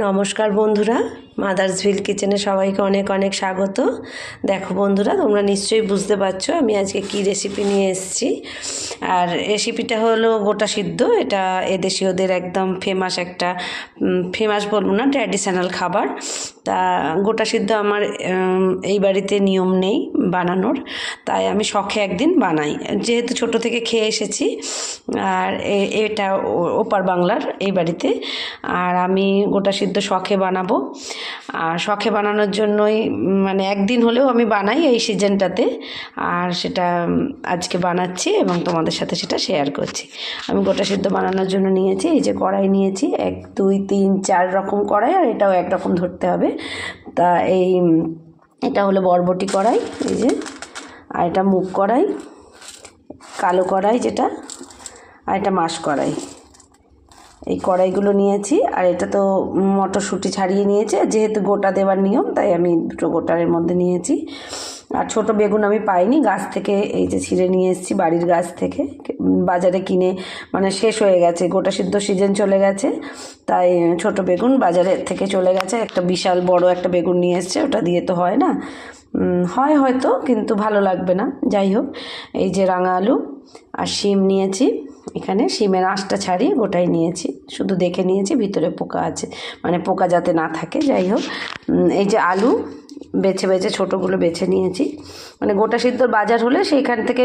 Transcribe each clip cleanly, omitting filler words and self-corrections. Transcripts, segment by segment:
নমস্কার বন্ধুরা, মাদার্স ভিল কিচেনে সবাইকে অনেক অনেক স্বাগত। দেখো বন্ধুরা, তোমরা নিশ্চয়ই বুঝতে পারছো আমি আজকে কি রেসিপি নিয়ে এসেছি। আর রেসিপিটা হলো গোটা সিদ্ধ। এটা এদেশীয়দের একদম ফেমাস বলবো না, ট্র্যাডিশনাল খাবার। তা গোটা সিদ্ধ আমার এই বাড়িতে নিয়ম নেই বানানোর, তাই আমি শখে একদিন বানাই, যেহেতু ছোট থেকে খেয়ে এসেছি। আর এটা ওপার বাংলার এই বাড়িতে। আর আমি গোটা সিদ্ধ শখে বানাবো। আর শখে বানানোর জন্যই মানে একদিন হলেও আমি বানাই এই সিজনটাতে। আর সেটা আজকে বানাচ্ছি এবং তোমাদের সাথে সেটা শেয়ার করছি। আমি গোটা সিদ্ধ বানানোর জন্য নিয়েছি, এই যে কড়াই নিয়েছি, 1 2 3 4 রকম কড়াই, আর এটাও একরকম ধরতে হবে। তা এটা হলো বরবটি কড়াই, এই যে। আর এটা মুগ কড়াই, কালো কড়াই যেটা, আর এটা মাস কড়াই। এই কড়াইগুলো নিয়েছি। আর এটা তো মটরশুঁটি ছাড়িয়ে নিয়েছে, যেহেতু গোটা দেওয়ার নিয়ম তাই আমি দুটো গোটারের মধ্যে নিয়েছি। আর ছোট বেগুন আমি পাইনি, গাছ থেকে এই যে ছিঁড়ে নিয়ে এসেছি, বাড়ির গাছ থেকে। বাজারে কিনে মানে শেষ হয়ে গেছে, গোটা সিদ্ধ সিজন চলে গেছে, তাই ছোট বেগুন বাজারের থেকে চলে গেছে। একটা বিশাল বড় একটা বেগুন নিয়ে এসছে, ওটা দিয়ে তো হয় না, হয় হয়তো, কিন্তু ভালো লাগবে না। যাই হোক, এই যে রাঙা আলু আর শিম নিয়েছি। এখানে শিমের আঁশটা ছাড়িয়ে গোটাই নিয়েছি, শুধু দেখে নিয়েছি ভিতরে পোকা আছে, মানে পোকা যাতে না থাকে। যাই হোক, এই যে আলু বেছে বেছে ছোটোগুলো বেছে নিয়েছি। মানে গোটা সিদ্ধর বাজার হলে সেইখান থেকে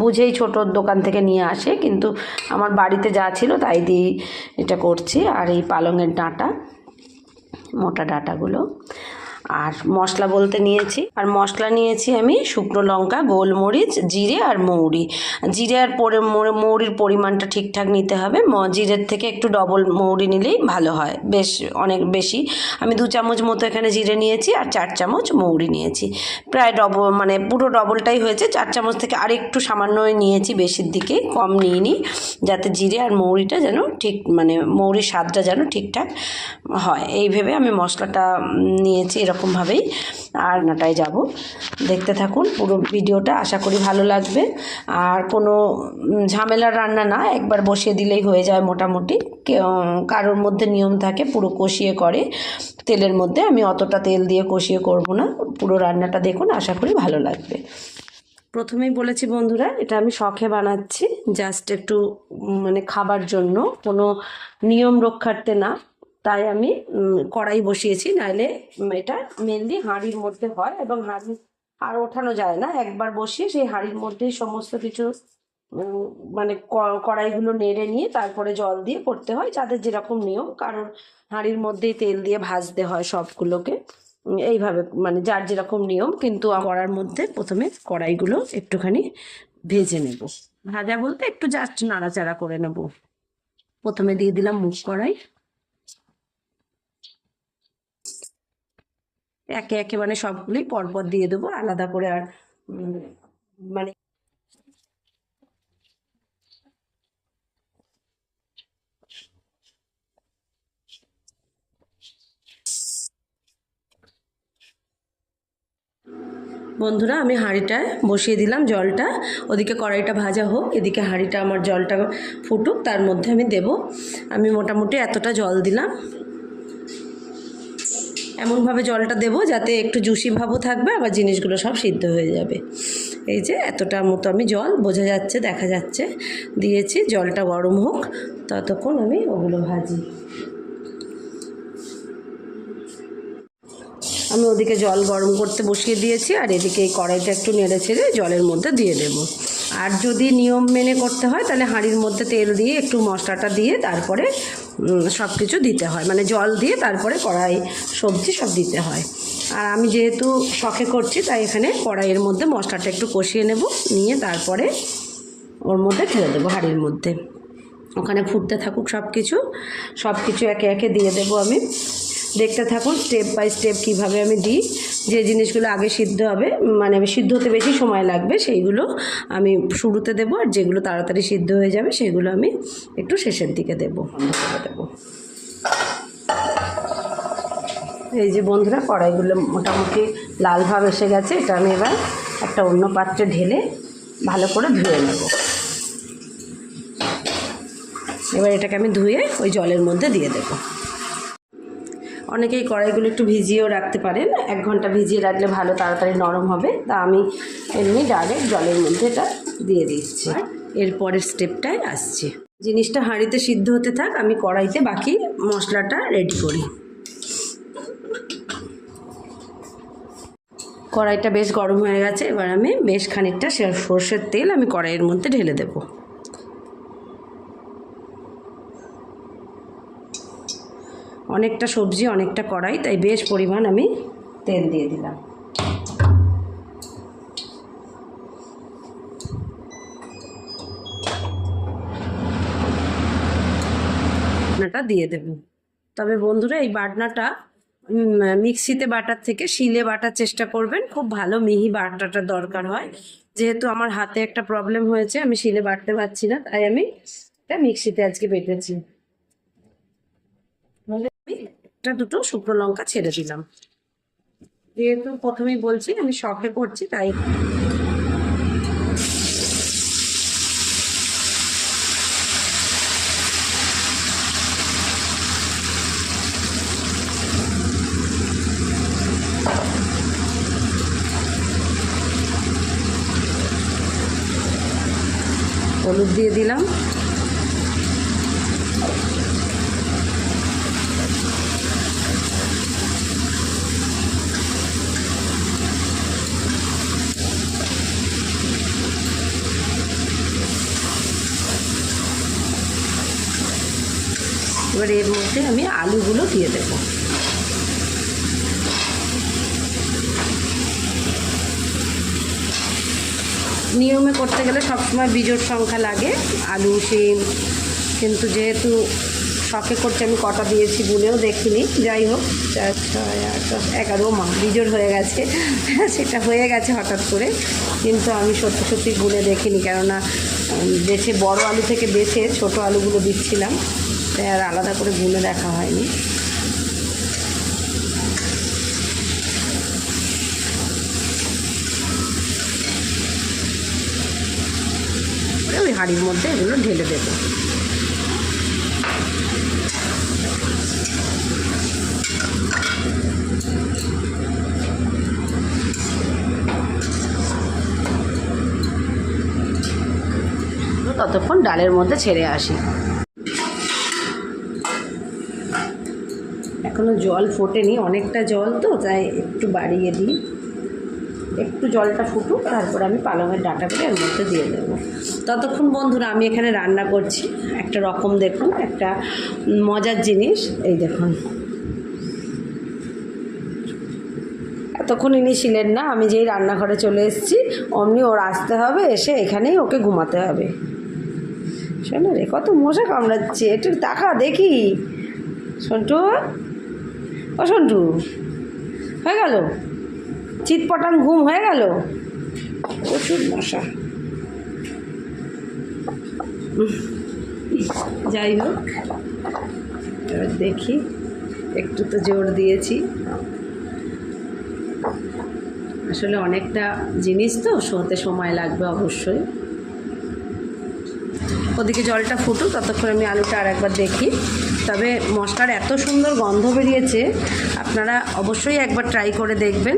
বুঝেই ছোটো দোকান থেকে নিয়ে আসে, কিন্তু আমার বাড়িতে যা ছিল তাই দিয়েই এটা করছি। আর এই পালংয়ের ডাঁটা, মোটা ডাঁটাগুলো। আর মশলা বলতে নিয়েছি, আর মশলা নিয়েছি আমি শুকনো লঙ্কা, গোলমরিচ, জিরে আর মৌরি। জিরে আর মৌরির পরিমাণটা ঠিকঠাক নিতে হবে, জিরের থেকে একটু ডবল মৌরি নিলেই ভালো হয়, বেশ অনেক বেশি। আমি 2 চামচ মতো এখানে জিরে নিয়েছি আর 4 চামচ মৌরি নিয়েছি, প্রায় ডবল, মানে পুরো ডবলটাই হয়েছে। 4 চামচ থেকে আর একটু সামান্যই নিয়েছি, বেশির দিকে কম নিইনি, যাতে জিরে আর মৌরিটা যেন ঠিক, মানে মৌরির স্বাদটা যেন ঠিকঠাক হয়, এই ভেবে আমি মশলাটা নিয়েছি এরকমভাবেই। আর রান্নাটায় যাব, দেখতে থাকুন পুরো ভিডিওটা, আশা করি ভালো লাগবে। আর কোনো ঝামেলার রান্না না, একবার বসিয়ে দিলেই হয়ে যায় মোটামুটি। কারোর মধ্যে নিয়ম থাকে পুরো কষিয়ে করে তেলের মধ্যে, আমি অতটা তেল দিয়ে কষিয়ে করব না। পুরো রান্নাটা দেখুন, আশা করি ভালো লাগবে। প্রথমেই বলেছি বন্ধুরা, এটা আমি শখে বানাচ্ছি, জাস্ট একটু মানে খাবার জন্য, কোনো নিয়ম রক্ষার্থে না। তাই আমি কড়াই বসিয়েছি, নাইলে এটা মেনলি হাঁড়ির মধ্যে হয়, এবং হাঁড়ি আর ওঠানো যায় না। একবার বসিয়ে সেই হাঁড়ির মধ্যেই সমস্ত কিছু মানে কড়াইগুলো নেড়ে নিয়ে তারপরে জল দিয়ে করতে হয়, যাদের যেরকম নিয়ম। কারণ হাঁড়ির মধ্যেই তেল দিয়ে ভাজতে হয় সবগুলোকে, এইভাবে মানে যার যেরকম নিয়ম। কিন্তু কড়ার মধ্যে প্রথমে কড়াইগুলো একটুখানি ভেজে নেব, ভাজা বলতে একটু জাস্ট নাড়াচাড়া করে নেব। প্রথমে দিয়ে দিলাম মুগ কড়াই, একে একে মানে সবগুলোই পরপর দিয়ে দেবো, আলাদা করে আর মানে বন্ধুরা, আমি হাঁড়িটায় বসিয়ে দিলাম জলটা, ওদিকে কড়াইটা ভাজা হোক, এদিকে হাঁড়িটা আমার জলটা ফুটুক, তার মধ্যে আমি দেব। আমি মোটামুটি এতটা জল দিলাম, এমনভাবে জলটা দেবো যাতে একটু জুসি ভাবও থাকবে, আবার জিনিসগুলো সব সিদ্ধ হয়ে যাবে। এই যে এতটা মতো আমি জল, বোঝা যাচ্ছে, দেখা যাচ্ছে, দিয়েছি। জলটা গরম হোক, ততক্ষণ আমি ওগুলো ভাজি। আমি ওদিকে জল গরম করতে বসিয়ে দিয়েছি, আর এদিকে এই কড়াইটা একটু নেড়ে ছেড়ে জলের মধ্যে দিয়ে দেব। আর যদি নিয়ম মেনে করতে হয় তাহলে হাঁড়ির মধ্যে তেল দিয়ে একটু মশলাটা দিয়ে তারপরে সব কিছু দিতে হয়, মানে জল দিয়ে তারপরে কড়াই সবজি সব দিতে হয়। আর আমি যেহেতু শখে করছি, তাই এখানে কড়াইয়ের মধ্যে মশলাটা একটু কষিয়ে নেব, নিয়ে তারপরে ওর মধ্যে ঢেলে দেবো হাঁড়ির মধ্যে। ওখানে ফুটতে থাকুক সব কিছু একে একে দিয়ে দেবো আমি। দেখতে থাকুন স্টেপ বাই স্টেপ কীভাবে আমি দিই। যে জিনিসগুলো আগে সিদ্ধ হবে, মানে সিদ্ধ হতে বেশি সময় লাগবে, সেইগুলো আমি শুরুতে দেবো, আর যেগুলো তাড়াতাড়ি সিদ্ধ হয়ে যাবে সেগুলো আমি একটু শেষের দিকে দেবো। এই যে বন্ধুরা, কড়াইগুলো মোটামুটি লাল ভাব এসে গেছে। এটা আমি এবার একটা অন্য পাত্রে ঢেলে ভালো করে ধুয়ে নেব। এবার এটাকে আমি ধুয়ে ওই জলের মধ্যে দিয়ে দেবো। অনেকেই কড়াইগুলো একটু ভিজিয়েও রাখতে পারেন, 1 ঘন্টা ভিজিয়ে রাখলে ভালো, তাড়াতাড়ি নরম হবে। তা আমি এমনি ডাইরেক্ট জলের মধ্যে এটা দিয়ে দিচ্ছি। এরপরের স্টেপটায় আসছি। জিনিসটা হাঁড়িতে সিদ্ধ হতে থাক, আমি কড়াইতে বাকি মশলাটা রেডি করি। কড়াইটা বেশ গরম হয়ে গেছে, এবার আমি বেশ খানিকটা সর্ষের তেল আমি কড়াইয়ের মধ্যে ঢেলে দেব। অনেকটা সবজি, অনেকটা কড়াই, তাই বেশ পরিমাণ আমি তেল দিয়ে দিলাম। বাটনাটা দিয়ে দেব। তবে বন্ধুরা, এই বাটনাটা মিক্সিতে বাটার থেকে শিলে বাটার চেষ্টা করবেন, খুব ভালো মিহি বাটাটা দরকার হয়। যেহেতু আমার হাতে একটা প্রবলেম হয়েছে, আমি শিলে বাটতে পারছি না, তাই আমি এটা মিক্সিতে আজকে বেটেছি। একটা দুটো শুকনো লঙ্কা ছেড়ে দিলাম, যেহেতু প্রথমেই বলছি আমি শখে করছি, তাই হলুদ দিয়ে দিলাম। এবার এর মধ্যে আমি আলুগুলো দিয়ে দেবো। নিয়মে করতে গেলে সবসময় বিজোড় সংখ্যা লাগে, আলু শিম, কিন্তু যেহেতু শখে করছি আমি কটা দিয়েছি গুনেও দেখিনি। যাই হোক, 4, 6, 8, 10, 11 বিজোড় হয়ে গেছে। সেটা হয়ে গেছে হঠাৎ করে, কিন্তু আমি সত্যি সত্যি গুনে দেখিনি, কেননা বেছে বড় আলু থেকে বেছে ছোট আলুগুলো দিচ্ছিলাম, তাই আর আলাদা করে গুনে দেখা হয়নি। ওই হাঁড়ির মধ্যে এগুলো ঢেলে দেবো। ততক্ষণ ডালের মধ্যে ছেড়ে আসি। এখনো জল ফোটেনি, অনেকটা জল তো, তাই একটু বাড়িয়ে দিই। একটু জলটা ফুটুক, তারপর আমি পালংয়ের ডাঁটাগুলো এর মধ্যে দিয়ে দেবো। ততক্ষণ বন্ধুরা আমি এখানে রান্না করছি একটা রকম, দেখুন একটা মজার জিনিস। এই দেখুন, এতক্ষণ ইনি ছিলেন না, আমি যেই রান্নাঘরে চলে এসেছি অমনি ওর আসতে হবে, এসে এখানেই ওকে ঘুমাতে হবে। শোনো রে, কত মশা কামড়াচ্ছে, একটু তাকা দেখি। সন্টু, ও সন্টু, হয়ে গেল চিৎপটাং ঘুম হয়ে গেল? প্রচুর মশা। যাই হোক, এবার দেখি, একটু তো জোর দিয়েছি। আসলে অনেকটা জিনিস তো, শোতে সময় লাগবে অবশ্যই। ওদিকে জলটা ফুটুক, ততক্ষণ আমি আলুটা আর একবার দেখি। তবে মশলার এত সুন্দর গন্ধ বেরিয়েছে, আপনারা অবশ্যই একবার ট্রাই করে দেখবেন।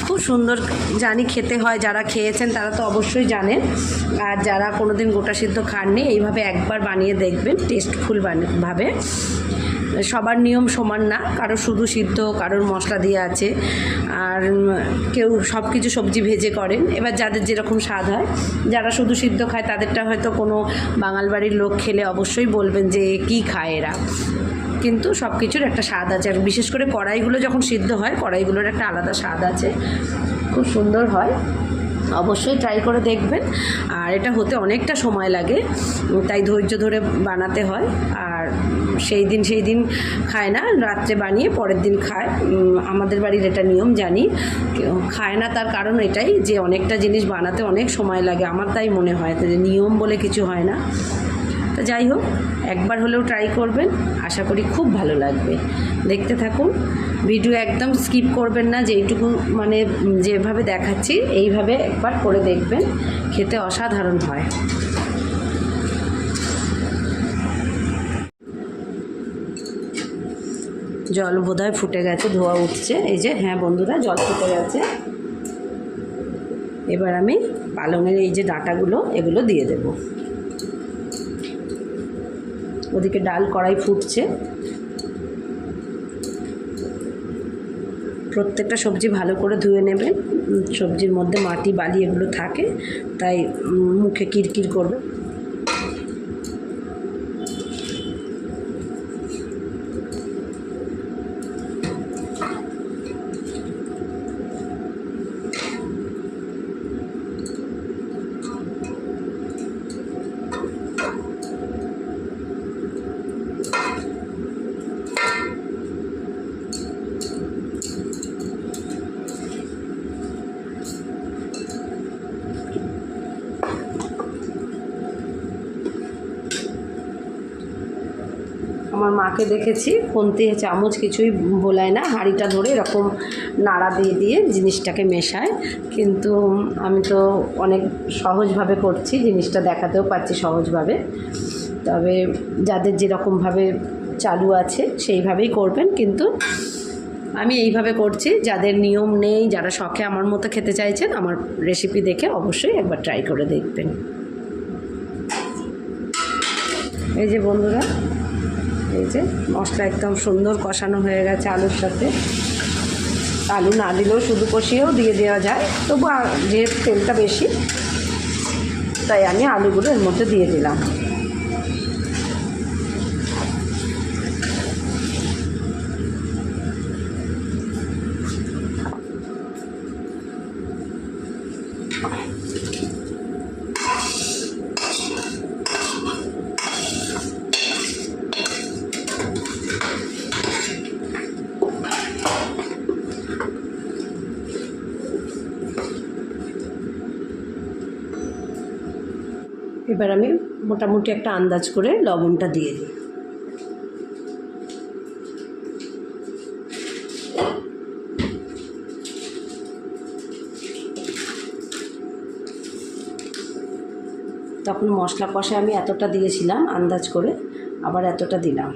খুব সুন্দর, জানি খেতে হয়, যারা খেয়েছেন তারা তো অবশ্যই জানেন, আর যারা কোনোদিন গোটা সিদ্ধ খাননি এইভাবে একবার বানিয়ে দেখবেন, টেস্টফুল ভাবে। সবার নিয়ম সমান না, কারো শুধু সিদ্ধ, কারোর মশলা দিয়ে আছে, আর কেউ সব কিছু সবজি ভেজে করেন। এবার যাদের যেরকম স্বাদ হয়, যারা শুধু সিদ্ধ খায় তাদেরটা হয়তো কোনো বাঙাল বাড়ির লোক খেলে অবশ্যই বলবেন যে কি খায় এরা, কিন্তু সব কিছুর একটা স্বাদ আছে। আর বিশেষ করে কড়াইগুলো যখন সিদ্ধ হয়, কড়াইগুলোর একটা আলাদা স্বাদ আছে, খুব সুন্দর হয়। অবশ্যই ট্রাই করে দেখবেন। আর এটা হতে অনেকটা সময় লাগে, তাই ধৈর্য ধরে বানাতে হয়। আর সেই দিন খায় না, রাত্রে বানিয়ে পরের দিন খায়। আমাদের বাড়ির এটা নিয়ম, জানি খায় না, তার কারণ এটাই যে অনেকটা জিনিস বানাতে অনেক সময় লাগে। আমার তাই মনে হয় যে নিয়ম বলে কিছু হয় না। তো যাই হোক, একবার হলেও ট্রাই করবেন, আশা করি খুব ভালো লাগবে। দেখতে থাকুন, ভিডিও একদম স্কিপ করবেন না, যেইটুকু মানে যেভাবে দেখাচ্ছি এইভাবে একবার করে দেখবেন, খেতে অসাধারণ হয়। জল বোধহয় ফুটে গেছে, ধোয়া উঠছে। এই যে, হ্যাঁ বন্ধুরা, জল ফুটে গেছে। এবার আমি পালংয়ের এই যে ডাঁটাগুলো, এগুলো দিয়ে দেব। ওদিকে ডাল কড়াই ফুটছে। প্রত্যেকটা সবজি ভালো করে ধুয়ে নেবেন, সবজির মধ্যে মাটি বালি এগুলো থাকে, তাই মুখে কিরকির করবে। আমার মাকে দেখেছি খুন্তি চামচ কিছুই বোলায় না, হাঁড়িটা ধরে এরকম নাড়া দিয়ে দিয়ে জিনিসটাকে মেশায়। কিন্তু আমি তো অনেক সহজভাবে করছি, জিনিসটা দেখাতেও পাচ্ছি সহজভাবে। তবে যাদের যেরকমভাবে চালু আছে সেইভাবেই করবেন, কিন্তু আমি এইভাবে করছি। যাদের নিয়ম নেই, যারা শখে আমার মতো খেতে চাইছেন, আমার রেসিপি দেখে অবশ্যই একবার ট্রাই করে দেখবেন। এই যে বন্ধুরা, এই যে মশলা একদম সুন্দর কষানো হয়ে গেছে আলুর সাথে। আলু না দিলেও শুধু কষিয়েও দিয়ে দেওয়া যায়, তবু যেহেতু তেলটা বেশি, তাই আমি আলুগুলো এর মধ্যে দিয়ে দিলাম। এবার আমি মোটামুটি একটা আন্দাজ করে লবণটা দিয়ে দিই। তখন মশলা কষে আমি এতটা দিয়েছিলাম আন্দাজ করে, আবার এতটা দিলাম।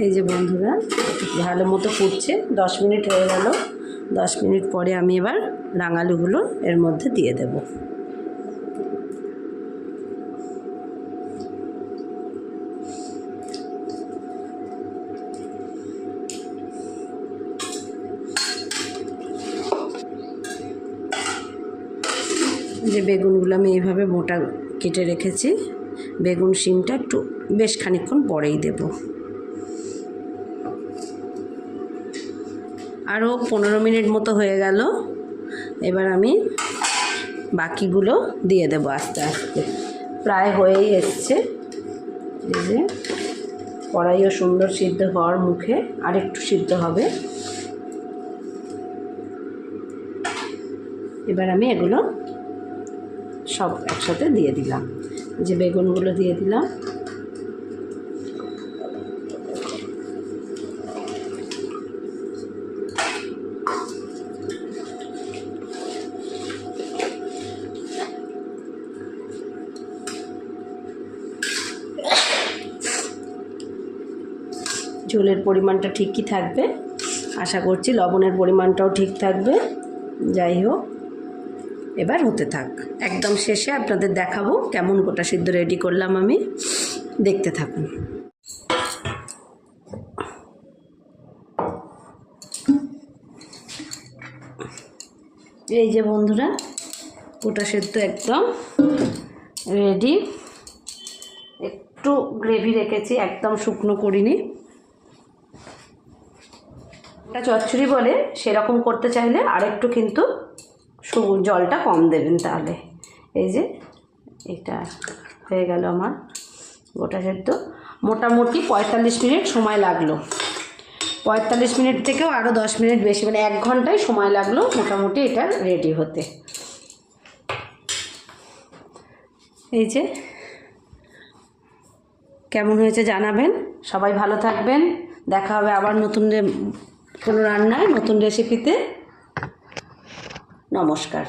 এই যে বন্ধুরা, ভালো মতো ফুটছে, 10 মিনিট হয়ে গেল। 10 মিনিট পরে আমি এবার রাঙালুগুলো এর মধ্যে দিয়ে দেব। যে বেগুনগুলো আমি এইভাবে মোটা কেটে রেখেছি, বেগুন শিমটা একটু বেশ খানিকক্ষণ পরেই দেব। আরও 15 মিনিট মতো হয়ে গেল। এবার আমি বাকিগুলো দিয়ে দেব আস্তে আস্তে। প্রায় হয়েই এসছে। এই যে কড়াইও সুন্দর সিদ্ধ হওয়ার মুখে, আর একটু সিদ্ধ হবে। এবার আমি এগুলো সব একসাথে দিয়ে দিলাম। যে বেগুনগুলো দিয়ে দিলাম। ঝোলের পরিমাণটা ঠিকই থাকবে, আশা করছি লবণের পরিমাণটাও ঠিক থাকবে। যাই হোক, এবার হতে থাক। একদম শেষে আপনাদের দেখাবো কেমন গোটা সিদ্ধ রেডি করলাম আমি, দেখতে থাকুন। এই যে বন্ধুরা, গোটা সিদ্ধ একদম রেডি। একটু গ্রেভি রেখেছি, একদম শুকনো করিনি। এটা চচ্চড়ি বলে, সেরকম করতে চাইলে আরেকটু কিন্তু জলটা কম দেবেন তাহলে। এই যে এটা হয়ে গেল আমার গোটা সেদ্ধ। মোটামুটি 45 মিনিট সময় লাগলো। 45 মিনিট থেকেও আরও 10 মিনিট বেশি, মানে 1 ঘন্টায় সময় লাগলো মোটামুটি এটা রেডি হতে। এই যে কেমন হয়েছে জানাবেন। সবাই ভালো থাকবেন। দেখা হবে আবার নতুন কোনো রান্নায়, নতুন রেসিপিতে। নমস্কার।